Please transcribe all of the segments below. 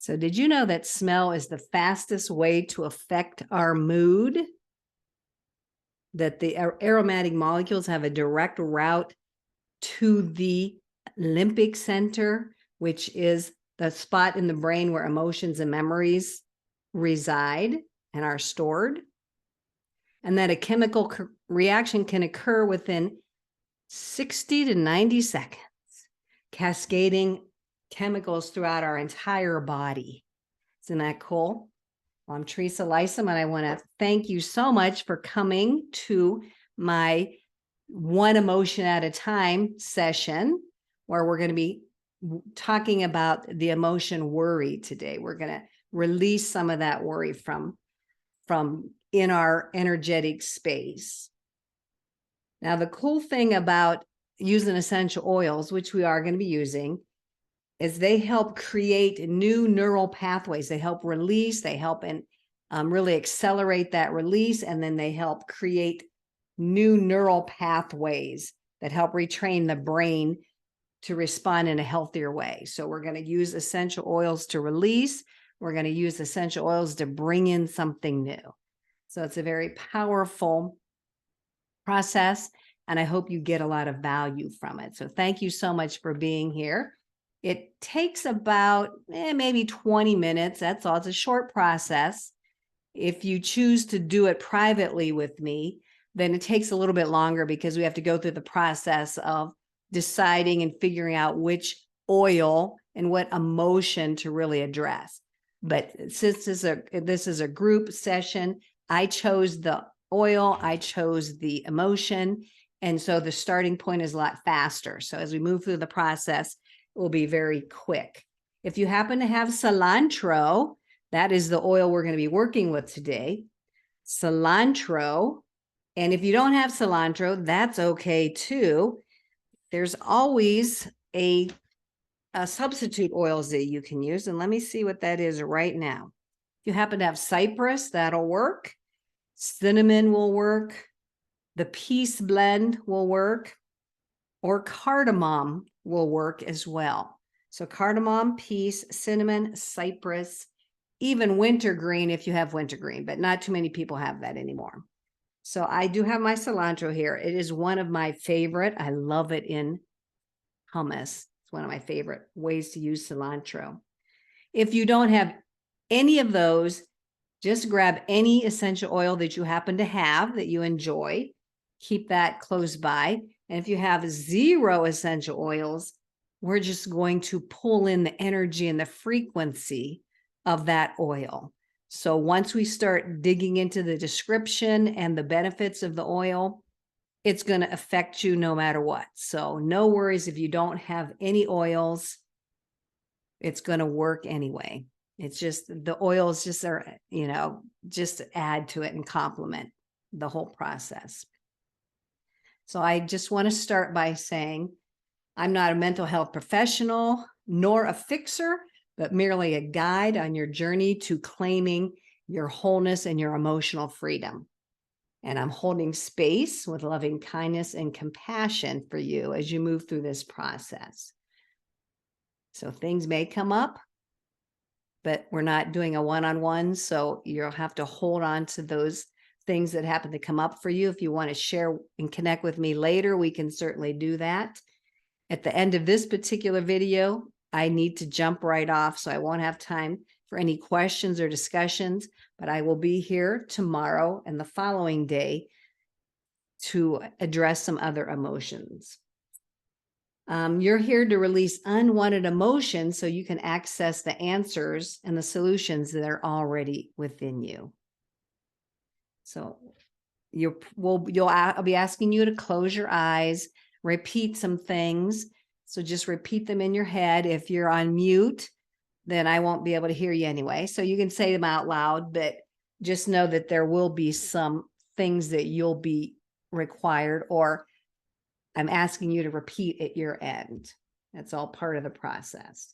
So did you know that smell is the fastest way to affect our mood? That the aromatic molecules have a direct route to the limbic center, which is the spot in the brain where emotions and memories reside and are stored. And that a chemical reaction can occur within 60 to 90 seconds, cascading chemicals throughout our entire body. Isn't that cool? Well, I'm Teresa Lisum, and I want to thank you so much for coming to my One Emotion at a Time session, where we're going to be talking about the emotion worry today. We're going to release some of that worry from in our energetic space. Now, the cool thing about using essential oils, which we are going to be using, is they help create new neural pathways. They help release, they help really accelerate that release, and then they help create new neural pathways that help retrain the brain to respond in a healthier way. So we're going to use essential oils to release. We're going to use essential oils to bring in something new. So it's a very powerful process, and I hope you get a lot of value from it. So thank you so much for being here. It takes about maybe 20 minutes. That's all. It's a short process. If you choose to do it privately with me, then it takes a little bit longer because we have to go through the process of deciding and figuring out which oil and what emotion to really address. But since this is a group session, I chose the oil, I chose the emotion, and so the starting point is a lot faster. So as we move through the process, it will be very quick. If you happen to have cilantro, that is the oil we're going to be working with today. Cilantro. And if you don't have cilantro, that's okay too. There's always a substitute oils that you can use. And let me see what that is right now. If you happen to have cypress, that'll work. Cinnamon will work. The peace blend will work. Or cardamom will work as well. So cardamom, peace, cinnamon, cypress, even wintergreen if you have wintergreen, but not too many people have that anymore. So I do have my cilantro here. It is one of my favorite. I love it in hummus. It's one of my favorite ways to use cilantro. If you don't have any of those, just grab any essential oil that you happen to have that you enjoy. Keep that close by. And if you have 0 essential oils, we're just going to pull in the energy and the frequency of that oil. So once we start digging into the description and the benefits of the oil, it's going to affect you no matter what. So no worries if you don't have any oils, it's going to work anyway. It's just the oils just are, just add to it and complement the whole process. So I just want to start by saying I'm not a mental health professional nor a fixer, but merely a guide on your journey to claiming your wholeness and your emotional freedom. And I'm holding space with loving kindness and compassion for you as you move through this process. So things may come up, but we're not doing a one-on-one, so you'll have to hold on to those things that happen to come up for you. If you want to share and connect with me later, we can certainly do that. At the end of this particular video, I need to jump right off, so I won't have time for any questions or discussions, but I will be here tomorrow and the following day to address some other emotions. You're here to release unwanted emotions so you can access the answers and the solutions that are already within you. So I'll be asking you to close your eyes, repeat some things. So just repeat them in your head. If you're on mute, then I won't be able to hear you anyway. So you can say them out loud, but just know that there will be some things that you'll be required, or I'm asking you to repeat at your end. That's all part of the process.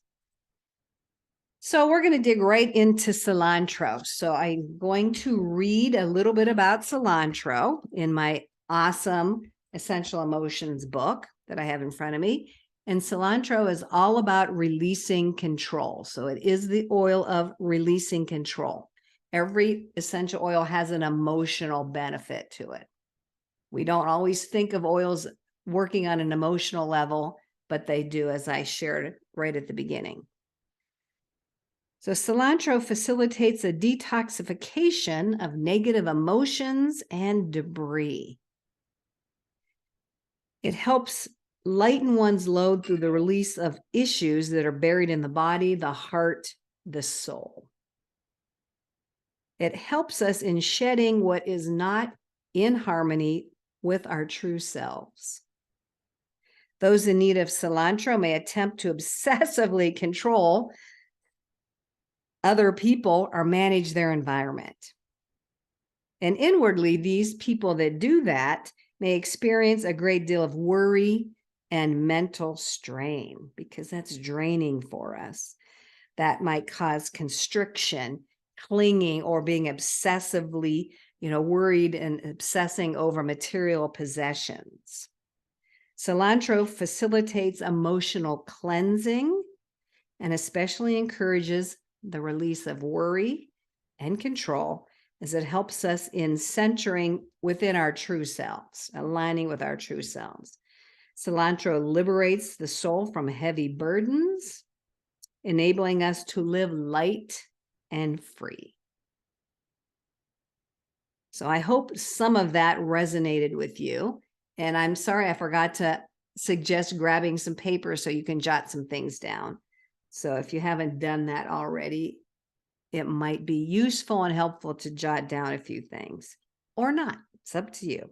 So we're going to dig right into cilantro. So I'm going to read a little bit about cilantro in my awesome Essential Emotions book that I have in front of me. And cilantro is all about releasing control. So it is the oil of releasing control. Every essential oil has an emotional benefit to it. We don't always think of oils working on an emotional level, but they do, as I shared right at the beginning. So cilantro facilitates a detoxification of negative emotions and debris. It helps lighten one's load through the release of issues that are buried in the body, the heart, the soul. It helps us in shedding what is not in harmony with our true selves. Those in need of cilantro may attempt to obsessively control other people or manage their environment. And inwardly, these people that do that may experience a great deal of worry and mental strain because that's draining for us. That might cause constriction, clinging, or being obsessively, worried and obsessing over material possessions. Cilantro facilitates emotional cleansing and especially encourages the release of worry and control as it helps us in centering within our true selves, aligning with our true selves. Cilantro liberates the soul from heavy burdens, enabling us to live light and free. So I hope some of that resonated with you. And I'm sorry I forgot to suggest grabbing some paper so you can jot some things down. So if you haven't done that already, it might be useful and helpful to jot down a few things or not. It's up to you.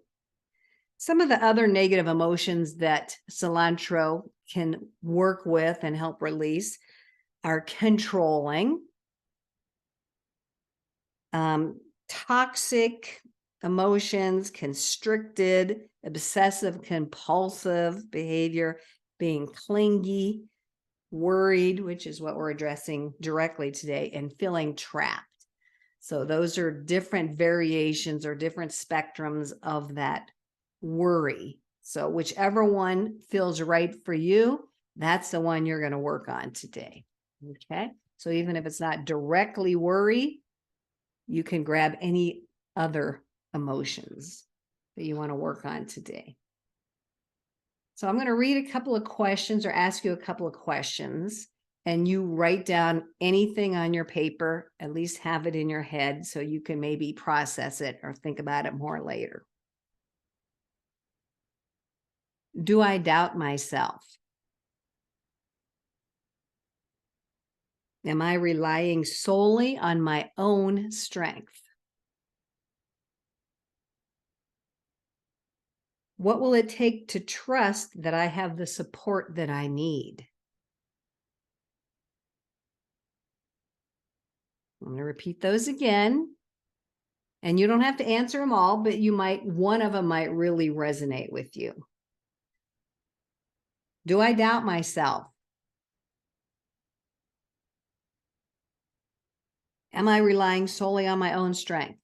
Some of the other negative emotions that cilantro can work with and help release are controlling, toxic emotions, constricted, obsessive, compulsive behavior, being clingy, worried, which is what we're addressing directly today, and feeling trapped. So those are different variations or different spectrums of that worry. So whichever one feels right for you, that's the one you're going to work on today. Okay. So even if it's not directly worry, you can grab any other emotions that you want to work on today. So I'm going to read a couple of questions or ask you a couple of questions, and you write down anything on your paper, at least have it in your head so you can maybe process it or think about it more later. Do I doubt myself? Am I relying solely on my own strength? What will it take to trust that I have the support that I need? I'm going to repeat those again. And you don't have to answer them all, but one of them might really resonate with you. Do I doubt myself? Am I relying solely on my own strength?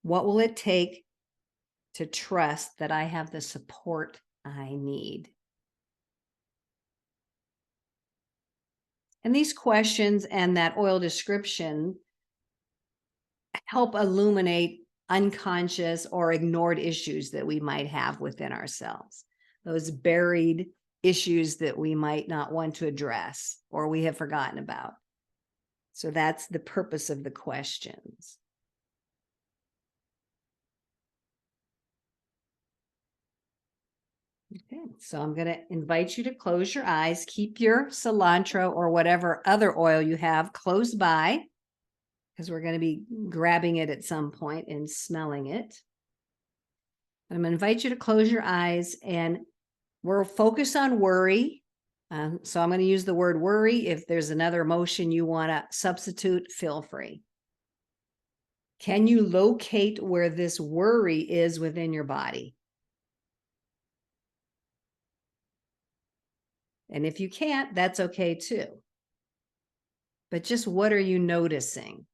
What will it take to trust that I have the support I need? And these questions and that oil description help illuminate unconscious or ignored issues that we might have within ourselves, those buried issues that we might not want to address or we have forgotten about. So that's the purpose of the questions. Okay, so I'm going to invite you to close your eyes. Keep your cilantro or whatever other oil you have close by, because we're going to be grabbing it at some point and smelling it. I'm going to invite you to close your eyes, and we're focused on worry. So I'm going to use the word worry. If there's another emotion you want to substitute, feel free. Can you locate where this worry is within your body? And if you can't, that's okay too. But just what are you noticing?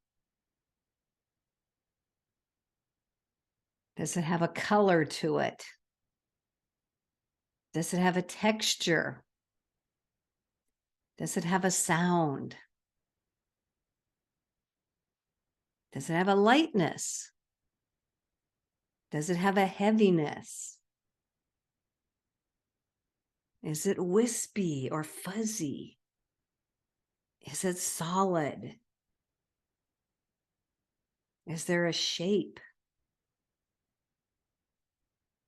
Does it have a color to it? Does it have a texture? Does it have a sound? Does it have a lightness? Does it have a heaviness? Is it wispy or fuzzy? Is it solid? Is there a shape?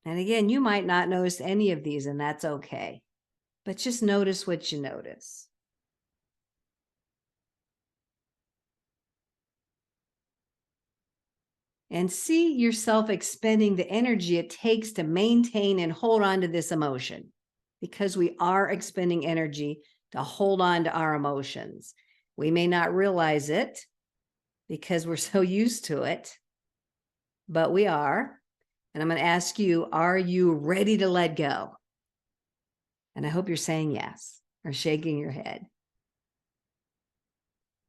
And again, you might not notice any of these, and that's okay. But just notice what you notice. And see yourself expending the energy it takes to maintain and hold on to this emotion, because we are expending energy to hold on to our emotions. We may not realize it because we're so used to it, but we are. And I'm going to ask you, are you ready to let go? And I hope you're saying yes or shaking your head.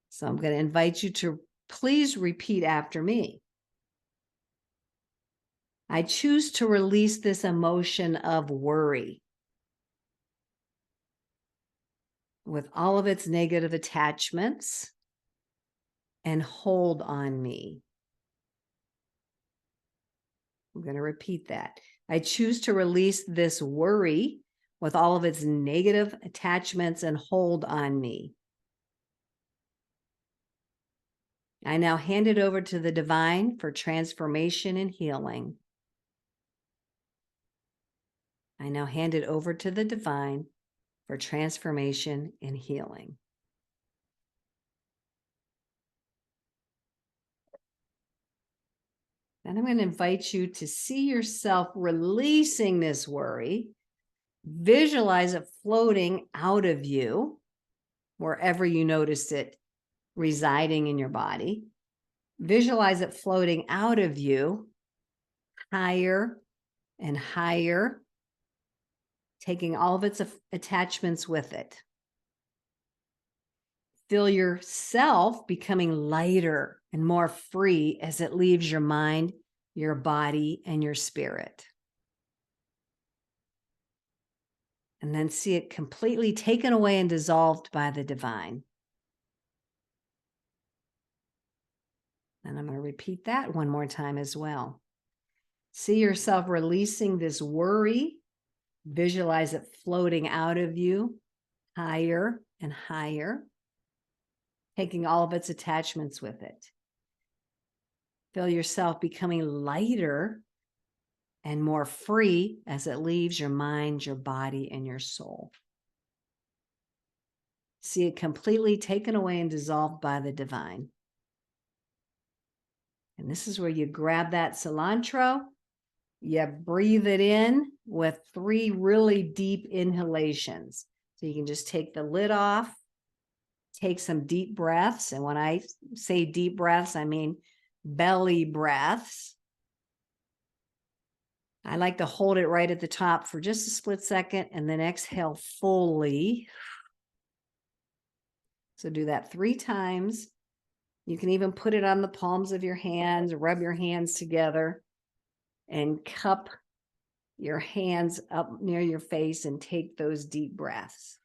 So I'm going to invite you to please repeat after me. I choose to release this emotion of worry with all of its negative attachments and hold on me. I'm going to repeat that. I choose to release this worry with all of its negative attachments and hold on me. I now hand it over to the divine for transformation and healing. I now hand it over to the divine for transformation and healing. Then I'm going to invite you to see yourself releasing this worry. Visualize it floating out of you, wherever you notice it residing in your body. Visualize it floating out of you, higher and higher, taking all of its attachments with it. Feel yourself becoming lighter and more free as it leaves your mind, your body, and your spirit. And then see it completely taken away and dissolved by the divine. And I'm going to repeat that one more time as well. See yourself releasing this worry. Visualize it floating out of you, higher and higher, taking all of its attachments with it. Feel yourself becoming lighter and more free as it leaves your mind, your body, and your soul. See it completely taken away and dissolved by the divine. And this is where you grab that cilantro, you breathe it in with 3 really deep inhalations. So you can just take the lid off, take some deep breaths. And when I say deep breaths, I mean belly breaths. I like to hold it right at the top for just a split second and then exhale fully. So do that 3 times. You can even put it on the palms of your hands, rub your hands together and cup your hands up near your face and take those deep breaths.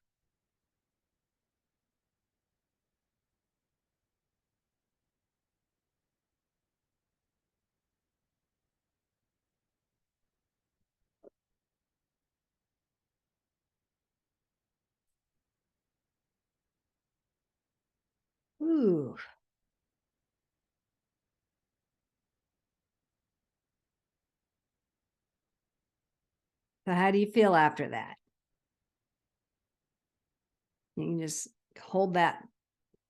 Ooh. So how do you feel after that? You can just hold that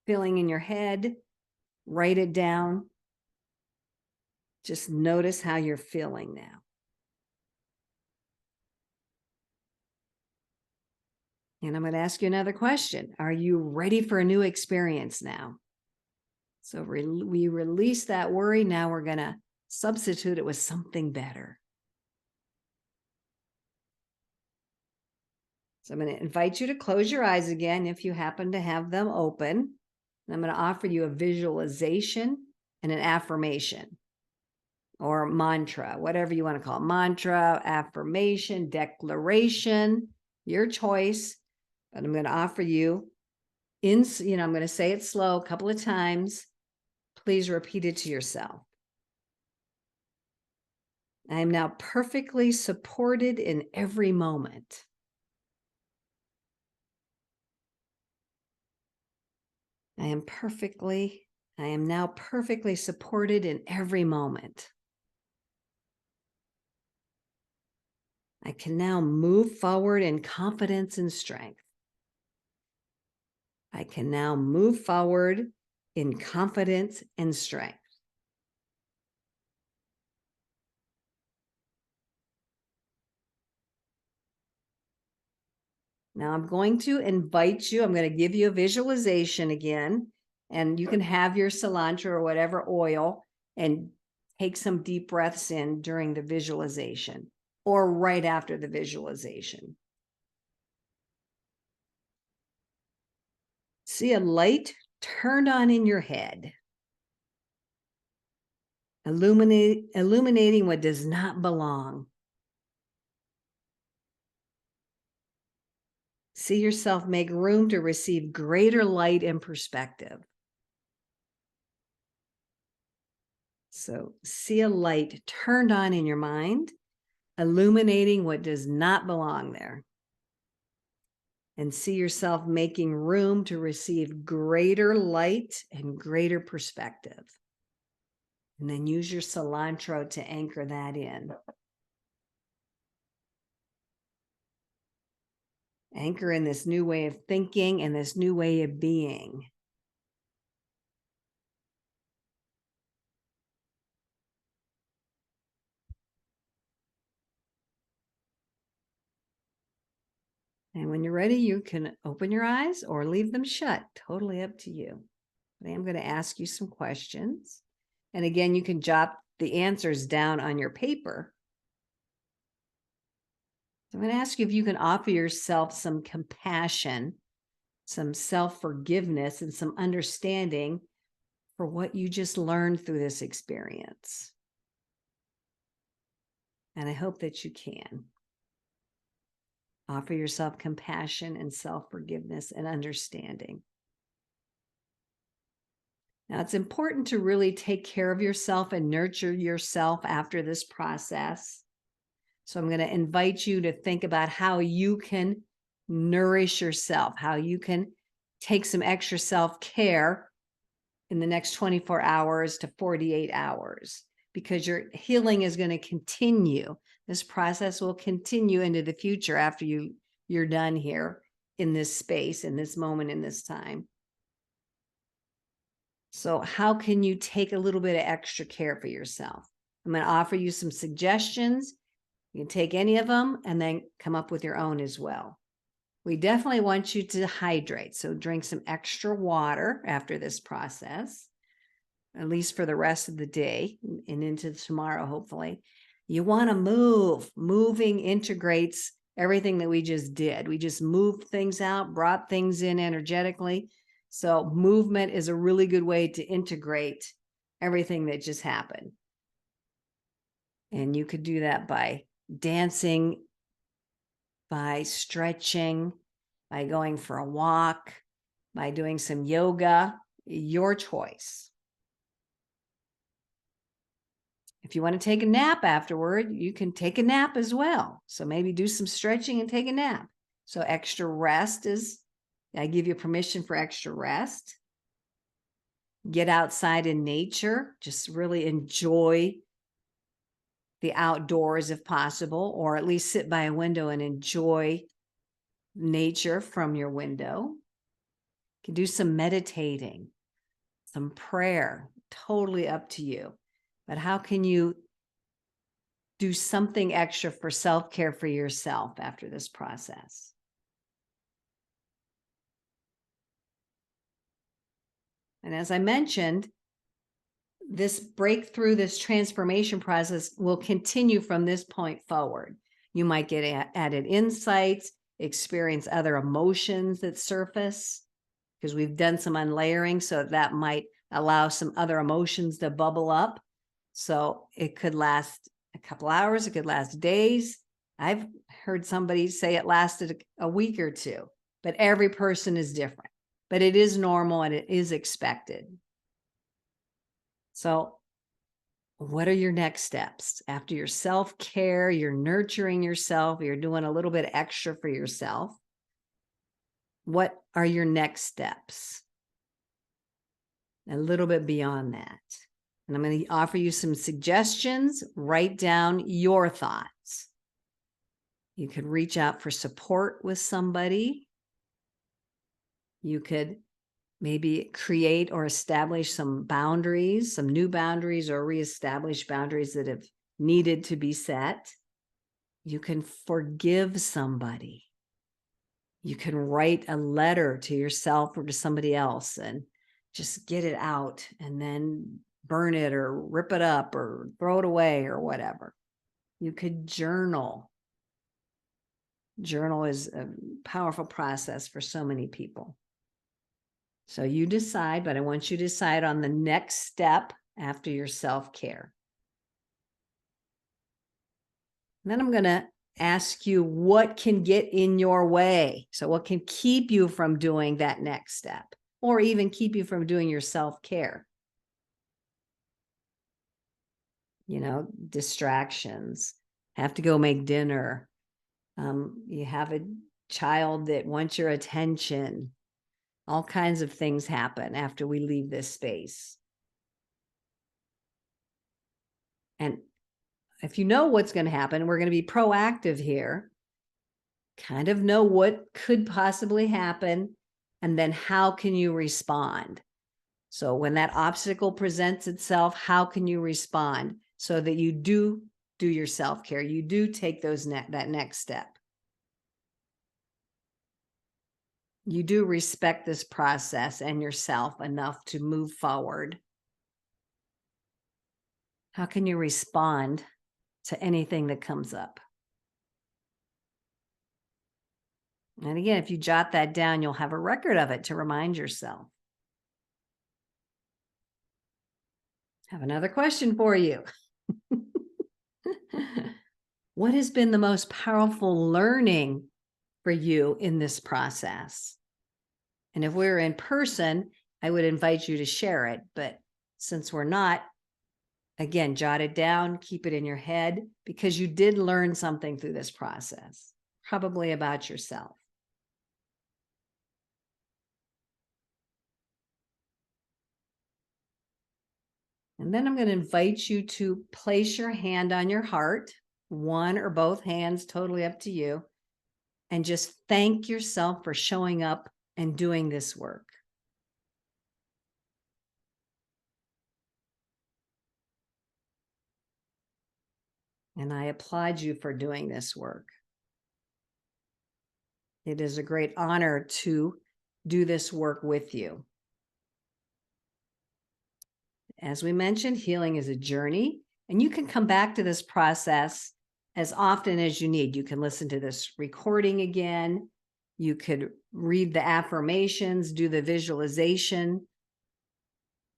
feeling in your head, write it down. Just notice how you're feeling now. And I'm going to ask you another question. Are you ready for a new experience now? So we release that worry. Now we're going to substitute it with something better. So I'm going to invite you to close your eyes again if you happen to have them open. And I'm going to offer you a visualization and an affirmation. or mantra, whatever you want to call it. Mantra, affirmation, declaration, your choice. But I'm going to offer you I'm going to say it slow a couple of times. Please repeat it to yourself. I am now perfectly supported in every moment. I am now perfectly supported in every moment. I can now move forward in confidence and strength. I can now move forward in confidence and strength. Now I'm going to invite you, I'm going to give you a visualization again, and you can have your cilantro or whatever oil and take some deep breaths in during the visualization or right after the visualization. See a light turned on in your head, illuminating what does not belong. See yourself make room to receive greater light and perspective. So see a light turned on in your mind, illuminating what does not belong there. And see yourself making room to receive greater light and greater perspective. And then use your cilantro to anchor that in. Anchor in this new way of thinking and this new way of being. And when you're ready, you can open your eyes or leave them shut. Totally up to you. But I'm going to ask you some questions. And again, you can jot the answers down on your paper. So I'm going to ask you if you can offer yourself some compassion, some self-forgiveness, and some understanding for what you just learned through this experience. And I hope that you can. Offer yourself compassion and self-forgiveness and understanding. Now, it's important to really take care of yourself and nurture yourself after this process. So I'm going to invite you to think about how you can nourish yourself, how you can take some extra self-care in the next 24 hours to 48 hours, because your healing is going to continue. This process will continue into the future after you're done here in this space, in this moment, in this time. So how can you take a little bit of extra care for yourself? I'm going to offer you some suggestions. You can take any of them and then come up with your own as well. We definitely want you to hydrate. So drink some extra water after this process, at least for the rest of the day and into tomorrow, hopefully. You want to move. Moving integrates everything that we just did. We just moved things out, brought things in energetically. So movement is a really good way to integrate everything that just happened. And you could do that by dancing, by stretching, by going for a walk, by doing some yoga, your choice. If you want to take a nap afterward, you can take a nap as well. So maybe do some stretching and take a nap. So extra rest I give you permission for extra rest. Get outside in nature. Just really enjoy the outdoors if possible, or at least sit by a window and enjoy nature from your window. You can do some meditating, some prayer, totally up to you. But how can you do something extra for self-care for yourself after this process? And as I mentioned, this breakthrough, this transformation process will continue from this point forward. You might get added insights, experience other emotions that surface, because we've done some unlayering, so that might allow some other emotions to bubble up. So it could last a couple hours, it could last days. I've heard somebody say it lasted a week or two, but every person is different. But it is normal and it is expected. So what are your next steps? After your self-care, you're nurturing yourself, you're doing a little bit extra for yourself. What are your next steps? A little bit beyond that. And I'm going to offer you some suggestions. Write down your thoughts. You could reach out for support with somebody. You could maybe create or establish some boundaries, some new boundaries, or reestablish boundaries that have needed to be set. You can forgive somebody. You can write a letter to yourself or to somebody else and just get it out and then burn it or rip it up or throw it away or whatever. You could journal. Journal is a powerful process for so many people. So you decide, but I want you to decide on the next step after your self-care. And then I'm going to ask you what can get in your way. So what can keep you from doing that next step, or even keep you from doing your self-care? You know, distractions, have to go make dinner. You have a child that wants your attention. All kinds of things happen after we leave this space. And if you know what's going to happen, we're going to be proactive here. Kind of know what could possibly happen, and then how can you respond? So when that obstacle presents itself, how can you respond so that you do your self-care? You do take that next step. You do respect this process and yourself enough to move forward. How can you respond to anything that comes up? And again, if you jot that down, you'll have a record of it to remind yourself. I have another question for you. What has been the most powerful learning for you in this process? And if we're in person, I would invite you to share it. But since we're not, again, jot it down, keep it in your head, because you did learn something through this process, probably about yourself. And then I'm going to invite you to place your hand on your heart, one or both hands, totally up to you, and just thank yourself for showing up and doing this work. And I applaud you for doing this work. It is a great honor to do this work with you. As we mentioned, healing is a journey, and you can come back to this process as often as you need. You can listen to this recording again. You could read the affirmations, do the visualization,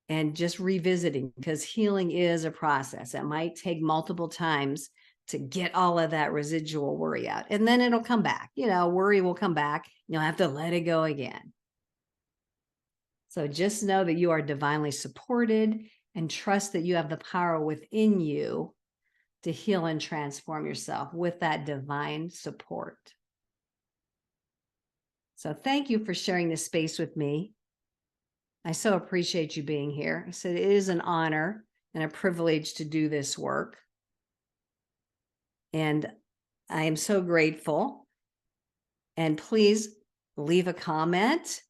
and just revisiting, because healing is a process. It might take multiple times to get all of that residual worry out. And then it'll come back. You know, worry will come back. You'll have to let it go again. So just know that you are divinely supported, and trust that you have the power within you to heal and transform yourself with that divine support. So thank you for sharing this space with me. I so appreciate you being here. I said it is an honor and a privilege to do this work. And I am so grateful. And please leave a comment.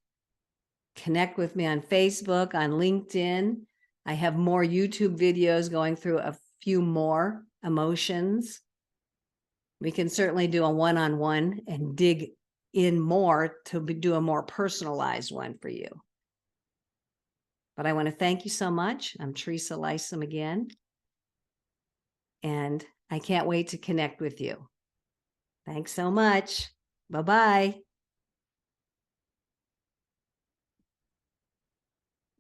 Connect with me on Facebook, on LinkedIn. I have more YouTube videos going through a few more emotions. We can certainly do a one-on-one and dig in more to do a more personalized one for you. But I want to thank you so much. I'm Teresa Lisum again. And I can't wait to connect with you. Thanks so much. Bye-bye.